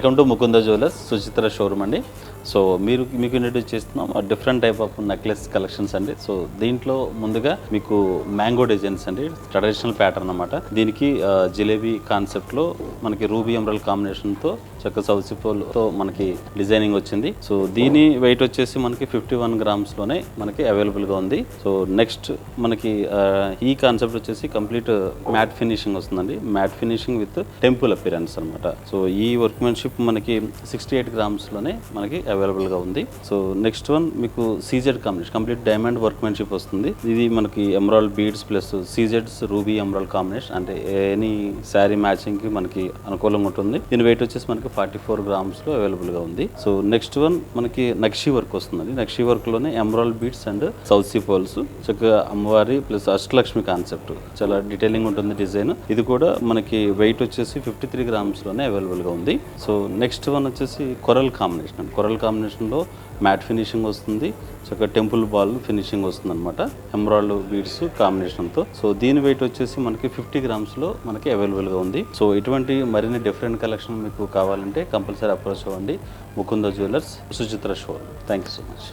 Welcome to Mukunda jewellers Suchitra showroom అండి. So మీకు introduce చేస్తున్నాం different type of necklace collections అండి. సో దీంట్లో ముందుగా మీకు మ్యాంగో డిజైన్స్ అండి, ట్రెడిషనల్ ప్యాటర్న్ అన్నమాట. దీనికి జిలేబీ కాన్సెప్ట్లో మనకి రూబీ ఎమరల్ కాంబినేషన్తో చక్క సౌసిపోల్తో మనకి డిజైనింగ్ వచ్చింది. సో దీని వెయిట్ వచ్చేసి మనకి 51 గ్రామ్స్లోనే మనకి అవైలబుల్గా ఉంది. సో నెక్స్ట్ మనకి ఈ కాన్సెప్ట్ వచ్చేసి కంప్లీట్ మ్యాట్ ఫినిషింగ్ వస్తుందండి. Matte finishing with temple appearance అనమాట. సో ఈ వర్క్మెన్షిప్ మనకి 68 గ్రామ్స్లోనే మనకి అవైలబుల్గా ఉంది. సో నెక్స్ట్ వన్ మీకు CZ combination, complete diamond workmanship వస్తుంది. ఇది మనకి ఎమరాల్డ్ బీడ్స్ ప్లస్ సీజెడ్స్ రూబీ ఎమరాల్డ్ కాంబినేషన్, అంటే ఎనీ శారీ మ్యాచింగ్కి మనకి అనుకూలంగా ఉంటుంది. దీని వెయిట్ వచ్చేసి మనకి 44 గ్రామ్స్లో అవైలబుల్గా ఉంది. సో నెక్స్ట్ వన్ మనకి నక్షి వర్క్ వస్తుందండి. నక్షి వర్క్లోనే ఎమరాల్డ్ బీడ్స్ అండ్ సౌసీ పోల్స్, చక్కగా అమ్మవారి ప్లస్ అష్టలక్ష్మి కాన్సెప్ట్, చాలా డీటెయిలింగ్ ఉంటుంది డిజైన్. ఇది కూడా మనకి వెయిట్ వచ్చేసి 53 గ్రామ్స్లోనే అవైలబుల్గా ఉంది. సో నెక్స్ట్ వన్ వచ్చేసి కొరల్ కాంబినేషన్ అండి. కొరల్ కాంబినేషన్లో మ్యాట్ ఫినిషింగ్ వస్తుంది, చక్కగా టెంపుల్ బాల్ ఫినిషింగ్ వస్తుంది అనమాట, ఎమరాల్డ్ బీడ్స్ కాంబినేషన్తో. సో దీని వెయిట్ వచ్చేసి మనకి 50 గ్రామ్స్లో మనకి అవైలబుల్గా ఉంది. సో ఇటువంటి మరిన్ని డిఫరెంట్ కలెక్షన్ మీకు కావాలంటే కంపల్సరీ అప్రోచ్ అవ్వండి Mukunda jewellers Suchitra showroom. Thank you so much.